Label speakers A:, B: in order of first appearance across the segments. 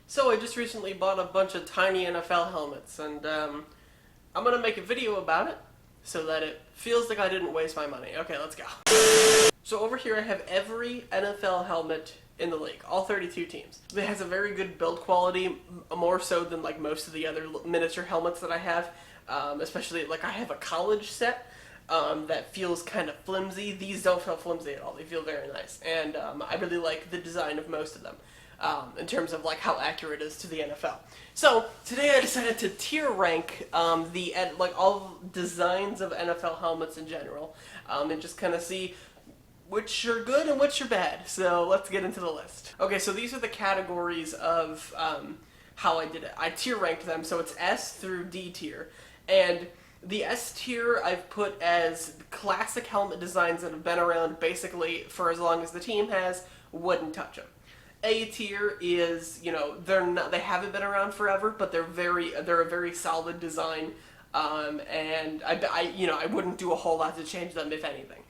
A: So I just recently bought a bunch of tiny NFL helmets, and I'm gonna make a video about it so that it feels like I didn't waste my money. Okay, let's go. So over here I have every NFL helmet in the league, all 32 teams. It has a very good build quality, more so than like most of the other miniature helmets that I have. Especially like I have a college set that feels kind of flimsy. These don't feel flimsy at all. They feel very nice, and I really like the design of most of them. In terms of like how accurate it is to the NFL. So today I decided to tier rank like all designs of NFL helmets in general, and just kind of see which are good and which are bad. So let's get into the list. Okay, so these are the categories of how I did it. I tier ranked them, so it's S through D tier, and the S tier I've put as classic helmet designs that have been around basically for as long as the team has. Wouldn't touch them. A tier is, they haven't been around forever, but they're a very solid design, and I wouldn't do a whole lot to change them, if anything.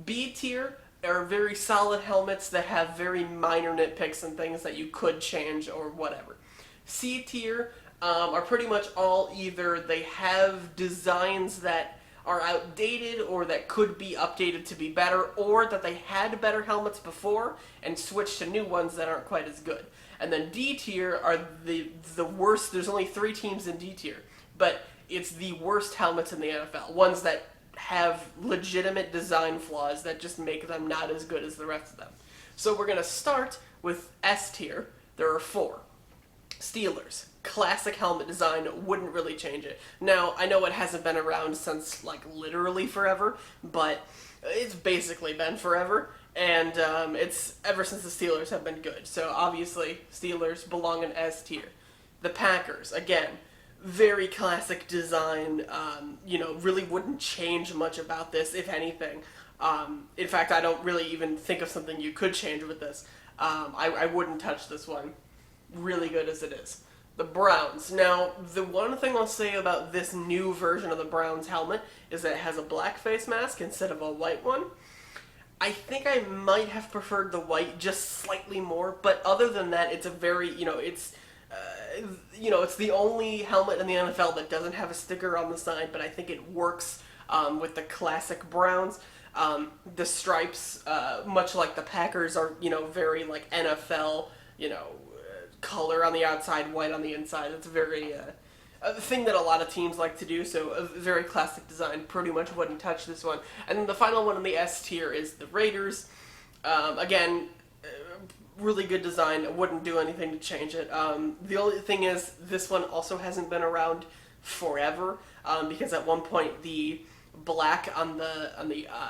A: B tier are very solid helmets that have very minor nitpicks and things that you could change or whatever. C tier are pretty much all either they have designs that are outdated or that could be updated to be better, or that they had better helmets before and switched to new ones that aren't quite as good. And then D tier are the worst. There's only 3 teams in D tier, but it's the worst helmets in the NFL. Ones that have legitimate design flaws that just make them not as good as the rest of them. So we're going to start with S tier. There are 4. Steelers. Classic helmet design, wouldn't really change it. Now, I know it hasn't been around since, like, literally forever, but it's basically been forever, and it's ever since the Steelers have been good. So, obviously, Steelers belong in S tier. The Packers, again, very classic design, really wouldn't change much about this, if anything. In fact, I don't really even think of something you could change with this. I wouldn't touch this one. Really good as it is. The Browns. Now, the one thing I'll say about this new version of the Browns helmet is that it has a black face mask instead of a white one. I think I might have preferred the white just slightly more, but other than that, it's a very, it's the only helmet in the NFL that doesn't have a sticker on the side, but I think it works with the classic Browns. The stripes, much like the Packers, are, very like NFL, color on the outside, white on the inside. It's very a thing that a lot of teams like to do, so a very classic design. Pretty much wouldn't touch this one. And then the final one in the S tier is the Raiders. Again, really good design. I wouldn't do anything to change it. The only thing is, this one also hasn't been around forever, because at one point the black on the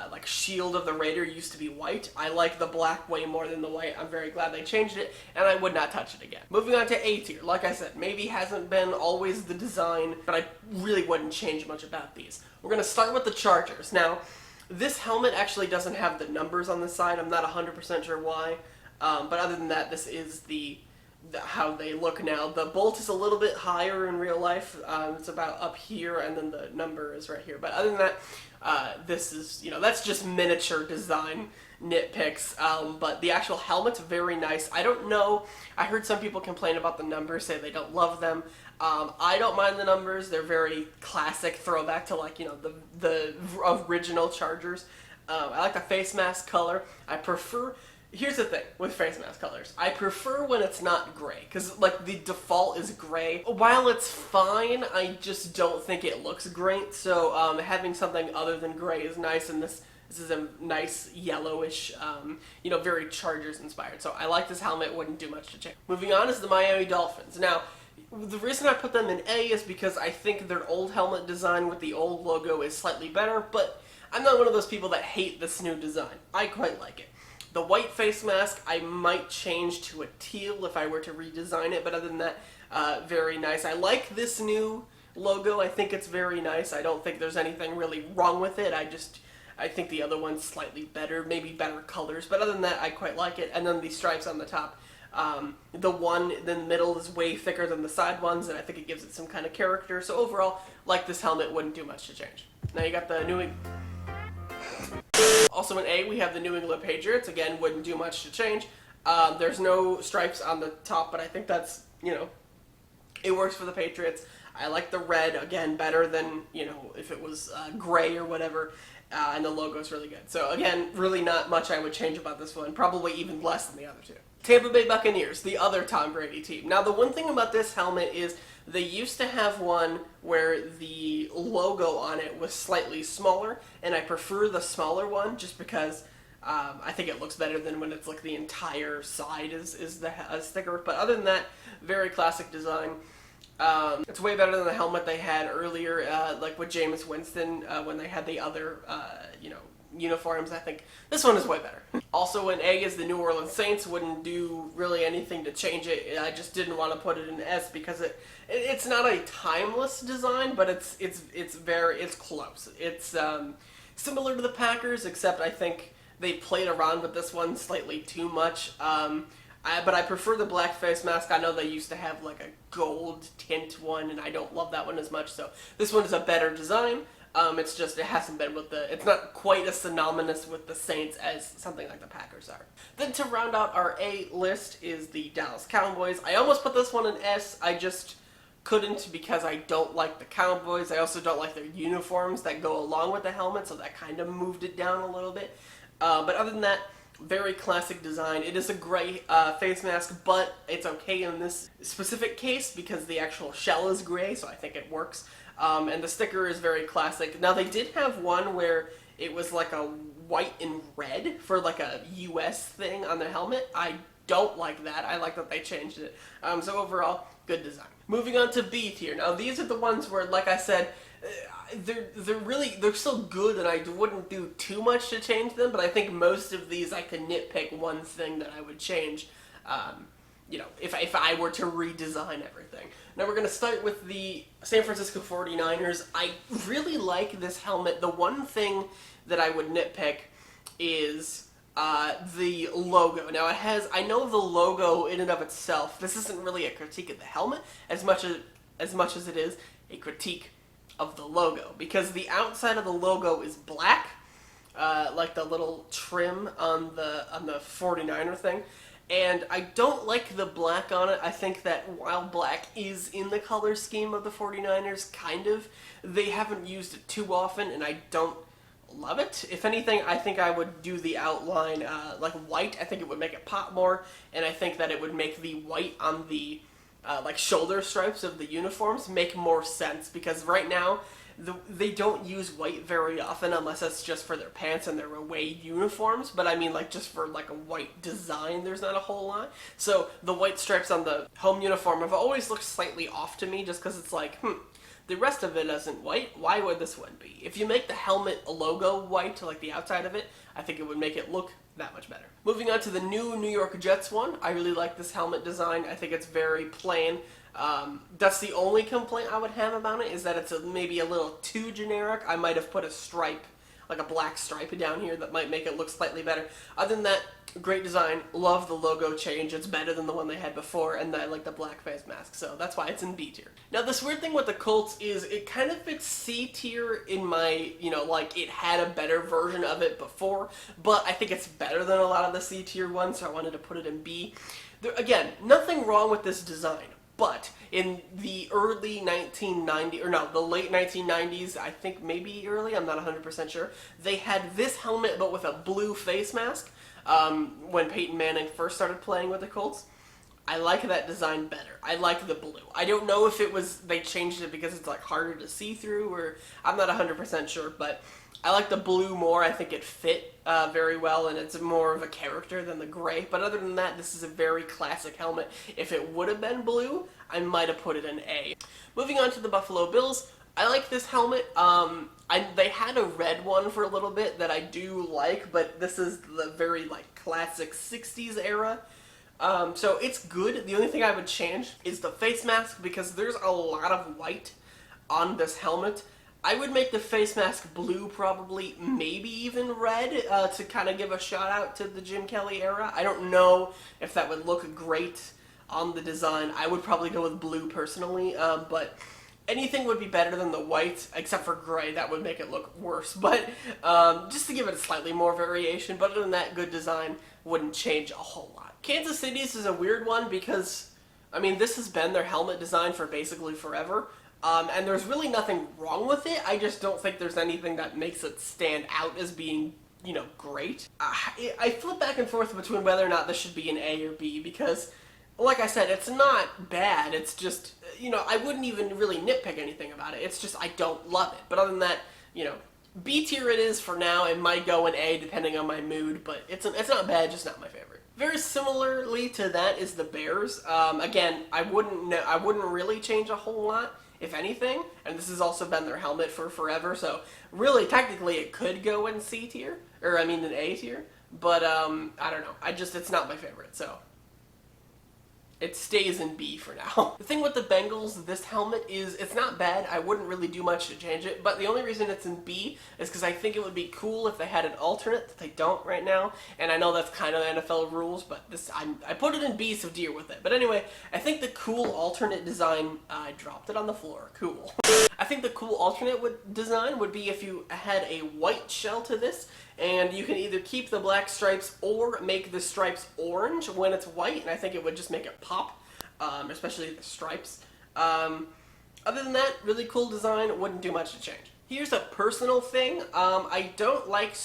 A: like shield of the Raider used to be white. I like the black way more than the white. I'm very glad they changed it, and I would not touch it again. Moving on to A tier. Like I said, maybe hasn't been always the design, but I really wouldn't change much about these. We're going to start with the Chargers. Now, this helmet actually doesn't have the numbers on the side. I'm not 100% sure why, but other than that, this is how they look now. The bolt is a little bit higher in real life. It's about up here, and then the number is right here. But other than that, this is, that's just miniature design nitpicks. But the actual helmet's very nice. I don't know. I heard some people complain about the numbers, say they don't love them. I don't mind the numbers. They're very classic, throwback to like, the original Chargers. I like the face mask color. I prefer... Here's the thing with face mask colors. I prefer when it's not gray, because like the default is gray. While it's fine, I just don't think it looks great. So having something other than gray is nice, and this is a nice yellowish, very Chargers inspired. So I like this helmet. Wouldn't do much to change. Moving on is the Miami Dolphins. Now, the reason I put them in A is because I think their old helmet design with the old logo is slightly better, but I'm not one of those people that hate this new design. I quite like it. The white face mask, I might change to a teal if I were to redesign it, but other than that, very nice. I like this new logo. I think it's very nice. I don't think there's anything really wrong with it. I think the other one's slightly better, maybe better colors, but other than that, I quite like it. And then the stripes on the top. The one in the middle is way thicker than the side ones, and I think it gives it some kind of character. So overall, like this helmet, wouldn't do much to change. Now you got the New England... Also in A, we have the New England Patriots. Again, wouldn't do much to change. There's no stripes on the top, but I think that's you know, it works for the Patriots. I like the red, again, better than, you know, if it was gray or whatever, and the logo's really good. So, again, really not much I would change about this one, probably even less than the other two. Tampa Bay Buccaneers, the other Tom Brady team. Now, the one thing about this helmet is they used to have one where the logo on it was slightly smaller, and I prefer the smaller one just because I think it looks better than when it's like the entire side is the sticker. But other than that, very classic design. It's way better than the helmet they had earlier, like with Jameis Winston, when they had the other, you know, uniforms. I think this one is way better. Also, an A is the New Orleans Saints. Wouldn't do really anything to change it. I just didn't want to put it in S because it's not a timeless design, but it's close. It's similar to the Packers, except I think they played around with this one slightly too much. But I prefer the black face mask. I know they used to have like a gold tint one, and I don't love that one as much, so this one is a better design. It's just, it hasn't been with it's not quite as synonymous with the Saints as something like the Packers are. Then to round out our A list is the Dallas Cowboys. I almost put this one in S, I just couldn't because I don't like the Cowboys. I also don't like their uniforms that go along with the helmet, so that kind of moved it down a little bit. But other than that, very classic design. It is a gray face mask, but it's okay in this specific case because the actual shell is gray, so I think it works. And the sticker is very classic. Now, they did have one where it was like a white and red for like a US thing on the helmet. I don't like that. I like that they changed it. So overall, good design. Moving on to B tier. Now, these are the ones where, like I said, they're still good, and I wouldn't do too much to change them, but I think most of these I could nitpick one thing that I would change, you know, if I were to redesign everything. Now we're going to start with the San Francisco 49ers. I really like this helmet. The one thing that I would nitpick is the logo. Now I know the logo in and of itself, this isn't really a critique of the helmet as much as it is a critique of the logo, because the outside of the logo is black, like the little trim on the 49er thing, and I don't like the black on it. I think that while black is in the color scheme of the 49ers, kind of, they haven't used it too often, and I don't love it. If anything, I think I would do the outline like white. I think it would make it pop more, and I think that it would make the white on the like shoulder stripes of the uniforms make more sense, because right now they don't use white very often unless it's just for their pants and their away uniforms, but I mean, like, just for like a white design, there's not a whole lot. So the white stripes on the home uniform have always looked slightly off to me, just because it's like, the rest of it isn't white, why would this one be? If you make the helmet logo white, like the outside of it, I think it would make it look that much better. Moving on to the new New York Jets one, I really like this helmet design. I think it's very plain. That's the only complaint I would have about it, is that it's maybe a little too generic. I might have put a stripe, like a black stripe down here that might make it look slightly better. Other than that, great design. Love the logo change. It's better than the one they had before, and I like the black face mask, so that's why it's in B tier. Now, this weird thing with the Colts is it kind of fits C tier in my, you know, like, it had a better version of it before, but I think it's better than a lot of the C tier ones, so I wanted to put it in B. Again, nothing wrong with this design, but in the early 1990s, or no, the late 1990s, I think maybe early, I'm not 100% sure, they had this helmet but with a blue face mask when Peyton Manning first started playing with the Colts. I like that design better. I like the blue. I don't know if it was, they changed it because it's like harder to see through, or I'm not 100% sure, but I like the blue more. I think it fit very well, and it's more of a character than the gray. But other than that, this is a very classic helmet. If it would have been blue, I might have put it in A. Moving on to the Buffalo Bills, I like this helmet. They had a red one for a little bit that I do like, but this is the very like classic 60s era. So it's good. The only thing I would change is the face mask, because there's a lot of white on this helmet. I would make the face mask blue, probably, maybe even red, to kind of give a shout out to the Jim Kelly era. I don't know if that would look great on the design. I would probably go with blue personally, but anything would be better than the white, except for gray. That would make it look worse, but just to give it slightly more variation. But other than that, good design, wouldn't change a whole lot. Kansas City's is a weird one because I mean, this has been their helmet design for basically forever. And there's really nothing wrong with it. I just don't think there's anything that makes it stand out as being, you know, great. I flip back and forth between whether or not this should be an A or B because, like I said, it's not bad. It's just, you know, I wouldn't even really nitpick anything about it. It's just I don't love it. But other than that, you know, B tier it is for now. It might go in A depending on my mood, but it's not bad, just not my favorite. Very similarly to that is the Bears. Again, I wouldn't really change a whole lot, if anything, and this has also been their helmet for forever, so really, technically, it could go in C tier, or I mean in A tier, but I don't know, it's not my favorite, so it stays in B for now. The thing with the Bengals, this helmet is, it's not bad. I wouldn't really do much to change it, but the only reason it's in B is because I think it would be cool if they had an alternate that they don't right now, and I know that's kind of NFL rules, but I put it in B, so deal with it. But anyway, I think the cool alternate design, I dropped it on the floor, cool. I think the cool alternate design would be if you had a white shell to this, and you can either keep the black stripes or make the stripes orange when it's white, and I think it would just make it pop, especially the stripes. Other than that, really cool design, wouldn't do much to change. Here's a personal thing. I don't like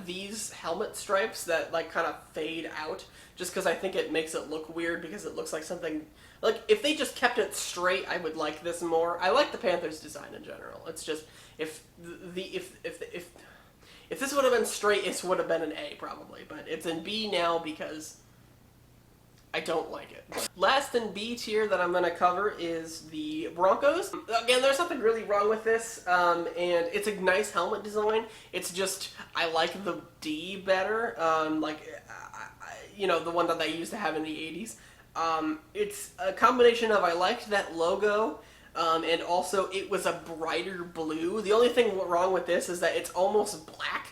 A: these helmet stripes that like kind of fade out, just because I think it makes it look weird because it looks like something, like if they just kept it straight, I would like this more. I like the Panthers design in general. It's just, if this would have been straight, it would have been an A probably, but it's in B now because I don't like it. Last in B tier that I'm going to cover is the Broncos. Again, there's nothing really wrong with this, and it's a nice helmet design. It's just, I like the D better, you know, the one that they used to have in the 80s. It's a combination of, I liked that logo, and also it was a brighter blue. The only thing wrong with this is that it's almost black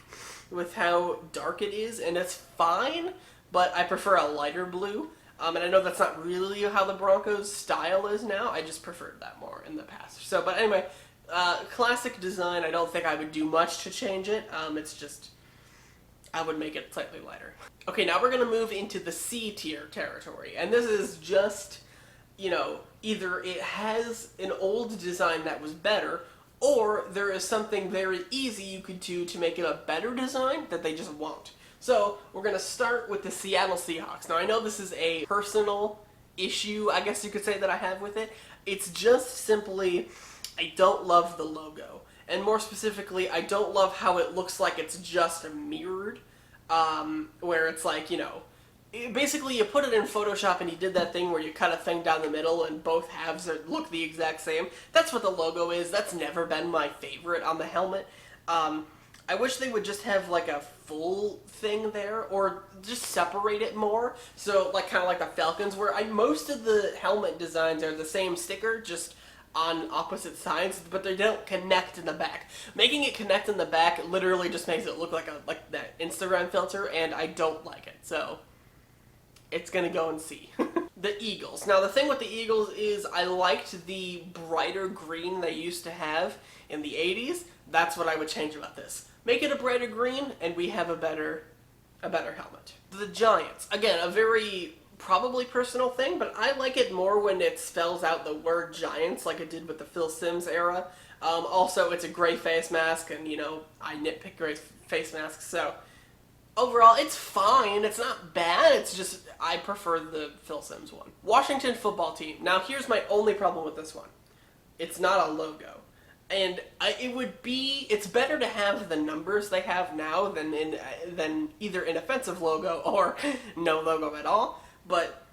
A: with how dark it is, and it's fine, but I prefer a lighter blue. And I know that's not really how the Broncos style is now. I just preferred that more in the past. So, but anyway, classic design. I don't think I would do much to change it. It's just, I would make it slightly lighter. Okay, now we're going to move into the C tier territory. And this is just, you know, either it has an old design that was better, or there is something very easy you could do to make it a better design that they just won't. So, we're going to start with the Seattle Seahawks. Now, I know this is a personal issue, I guess you could say, that I have with it. It's just simply, I don't love the logo. And more specifically, I don't love how it looks like it's just mirrored, where it's like, you know, basically you put it in Photoshop and you did that thing where you cut a thing down the middle and both halves look the exact same. That's what the logo is. That's never been my favorite on the helmet. I wish they would just have like a full thing there, or just separate it more. So like kind of like the Falcons, where most of the helmet designs are the same sticker, just on opposite sides, but they don't connect in the back. Making it connect in the back literally just makes it look like that Instagram filter, and I don't like it. So it's gonna go in C. The Eagles. Now the thing with the Eagles is I liked the brighter green they used to have in the 80s. That's what I would change about this. Make it a brighter green, and we have a better helmet. The Giants. Again, a very probably personal thing, but I like it more when it spells out the word Giants like it did with the Phil Simms era. Also, it's a gray face mask, and, you know, I nitpick gray face masks, so overall, it's fine. It's not bad. It's just, I prefer the Phil Simms one. Washington football team. Now, here's my only problem with this one. It's not a logo. And it's better to have the numbers they have now than either an offensive logo or no logo at all. But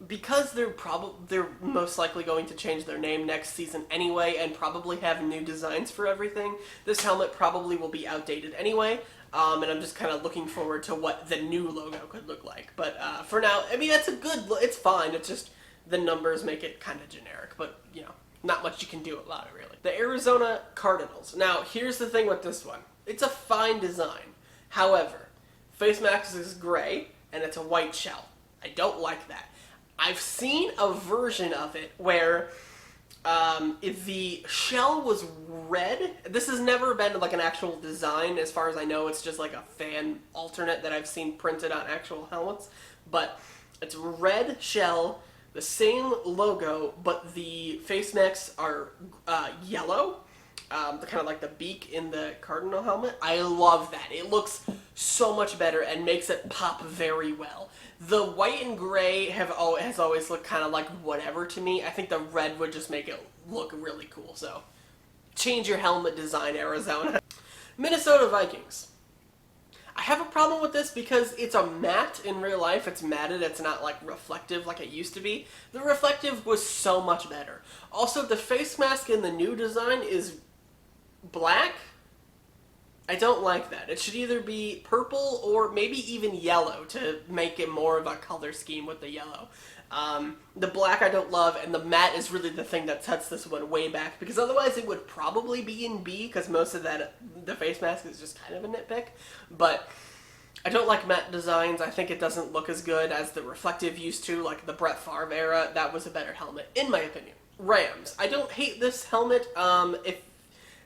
A: because they're most likely going to change their name next season anyway, and probably have new designs for everything, this helmet probably will be outdated anyway. And I'm just kind of looking forward to what the new logo could look like. But for now, I mean, it's fine. It's just the numbers make it kind of generic. But, you know, not much you can do about it, really. The Arizona Cardinals. Now, here's the thing with this one. It's a fine design. However, face mask is gray, and it's a white shell. I don't like that. I've seen a version of it where if the shell was red, this has never been like an actual design as far as I know. It's just like a fan alternate that I've seen printed on actual helmets. But it's red shell the same logo, but the face masks are yellow. Kind of like the beak in the Cardinal helmet. I love that. It looks so much better and makes it pop very well. The white and gray has always looked kind of like whatever to me. I think the red would just make it look really cool. So, change your helmet design, Arizona. Minnesota Vikings. I have a problem with this because it's a matte in real life. It's matted. It's not like reflective like it used to be. The reflective was so much better. Also, the face mask in the new design is black. I don't like that. It should either be purple or maybe even yellow to make it more of a color scheme with the yellow. The black I don't love, and the matte is really the thing that sets this one way back, because otherwise it would probably be in B, because most of the face mask is just kind of a nitpick. But I don't like matte designs. I think it doesn't look as good as the reflective used to, like the Brett Favre era. That was a better helmet, in my opinion. Rams. I don't hate this helmet. If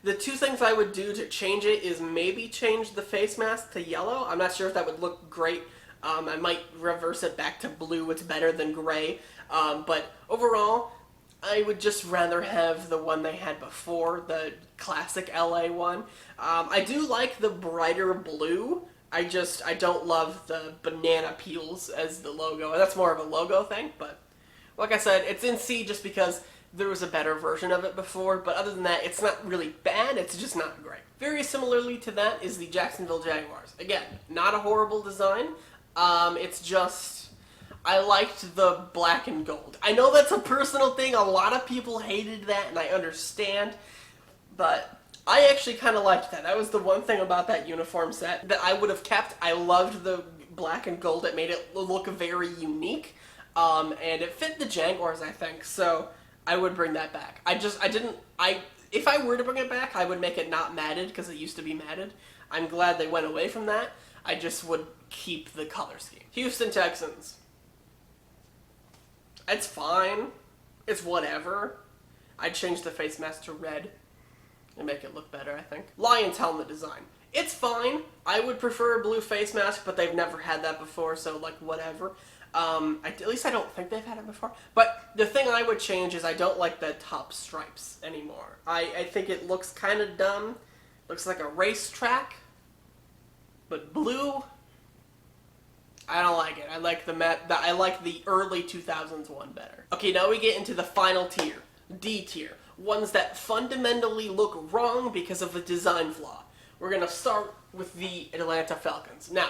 A: the two things I would do to change it is maybe change the face mask to yellow. I'm not sure if that would look great. I might reverse it back to blue. It's better than gray. But overall, I would just rather have the one they had before, the classic LA one. I do like the brighter blue. I don't love the banana peels as the logo. And that's more of a logo thing, but like I said, it's in C just because there was a better version of it before, but other than that, it's not really bad, it's just not great. Very similarly to that is the Jacksonville Jaguars. Again, not a horrible design, it's just, I liked the black and gold. I know that's a personal thing, a lot of people hated that, and I understand, but I actually kind of liked that. That was the one thing about that uniform set that I would have kept. I loved the black and gold, it made it look very unique, and it fit the Jaguars, I think, so I would bring that back. If I were to bring it back, I would make it not matted, because it used to be matted. I'm glad they went away from that. I just would keep the color scheme. Houston Texans. It's fine. It's whatever. I'd change the face mask to red and make it look better, I think. Lions helmet design. It's fine. I would prefer a blue face mask, but they've never had that before, so like whatever. At least I don't think they've had it before. But the thing I would change is I don't like the top stripes anymore. I think it looks kind of dumb. Looks like a racetrack. But blue, I don't like it. I like I like the early 2000s one better. Okay, now we get into the final tier. D tier. Ones that fundamentally look wrong because of a design flaw. We're going to start with the Atlanta Falcons. Now,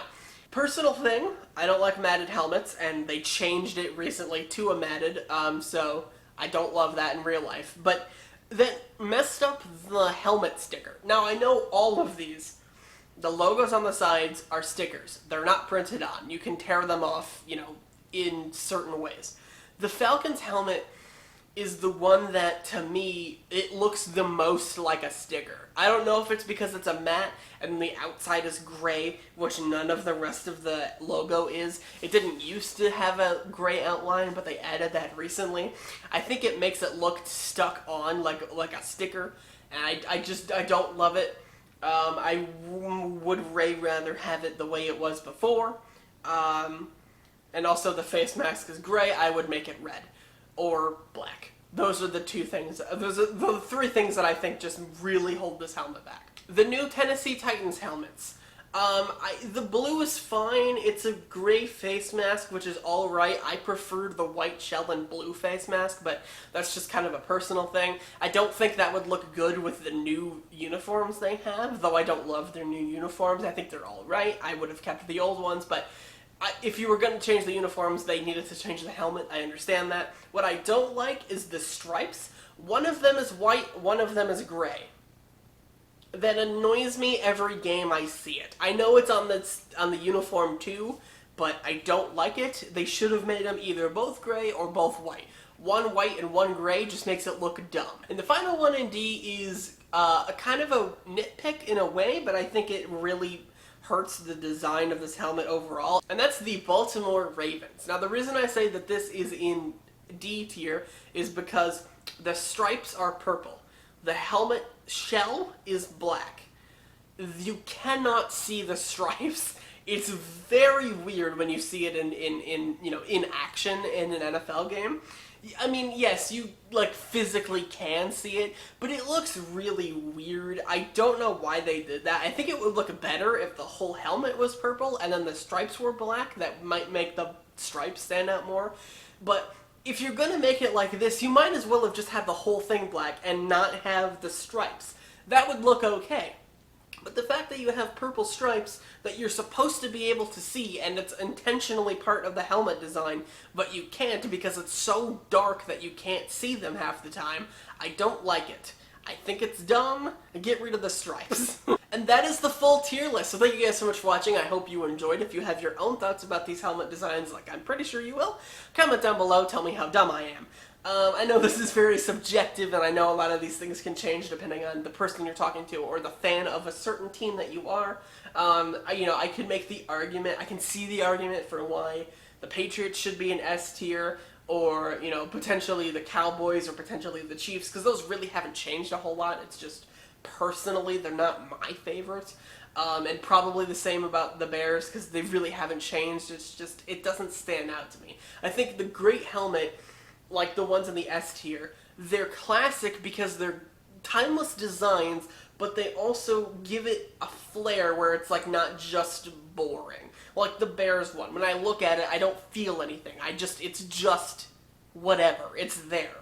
A: personal thing, I don't like matted helmets, and they changed it recently to a matted, so I don't love that in real life. But that messed up the helmet sticker. Now, I know all of these, the logos on the sides are stickers. They're not printed on. You can tear them off, in certain ways. The Falcons helmet is the one that, to me, it looks the most like a sticker. I don't know if it's because it's a matte and the outside is gray, which none of the rest of the logo is. It didn't used to have a gray outline, but they added that recently. I think it makes it look stuck on like a sticker, and I don't love it. I would rather have it the way it was before. And also the face mask is gray. I would make it red or black. Those are the two things. Those are the three things that I think just really hold this helmet back. The new Tennessee Titans helmets. The blue is fine. It's a gray face mask, which is alright. I prefer the white shell and blue face mask, but that's just kind of a personal thing. I don't think that would look good with the new uniforms they have, though I don't love their new uniforms. I think they're alright. I would have kept the old ones, but if you were going to change the uniforms, they needed to change the helmet. I understand that. What I don't like is the stripes. One of them is white, one of them is gray. That annoys me every game I see it. I know it's on the uniform too, but I don't like it. They should have made them either both gray or both white. One white and one gray just makes it look dumb. And the final one in D is a kind of a nitpick in a way, but I think it really hurts the design of this helmet overall, and that's the Baltimore Ravens. Now, the reason I say that this is in D tier is because the stripes are purple. The helmet shell is black. You cannot see the stripes It's very weird when you see it in action in an NFL game. I mean, yes, you, like, physically can see it, but it looks really weird. I don't know why they did that. I think it would look better if the whole helmet was purple and then the stripes were black. That might make the stripes stand out more. But if you're gonna make it like this, you might as well have just had the whole thing black and not have the stripes. That would look okay. But the fact that you have purple stripes that you're supposed to be able to see, and it's intentionally part of the helmet design, but you can't because it's so dark that you can't see them half the time, I don't like it. I think it's dumb. Get rid of the stripes. And that is the full tier list. So thank you guys so much for watching. I hope you enjoyed. If you have your own thoughts about these helmet designs, like I'm pretty sure you will, comment down below. Tell me how dumb I am. I know this is very subjective, and I know a lot of these things can change depending on the person you're talking to or the fan of a certain team that you are. I could make the argument, I can see the argument for why the Patriots should be an S tier, or, potentially the Cowboys or potentially the Chiefs, because those really haven't changed a whole lot. It's just, personally, they're not my favorites. And probably the same about the Bears, because they really haven't changed. It's just, it doesn't stand out to me. I think the great helmet, like the ones in the S tier, they're classic because they're timeless designs, but they also give it a flair where it's like not just boring. Like the Bears one, when I look at it, I don't feel anything. It's just whatever. It's there.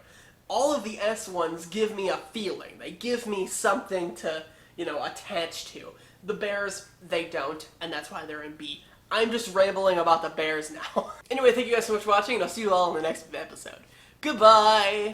A: All of the S ones give me a feeling. They give me something to, attach to. The Bears, they don't, and that's why they're in B. I'm just rambling about the Bears now. Anyway, thank you guys so much for watching, and I'll see you all in the next episode. Goodbye!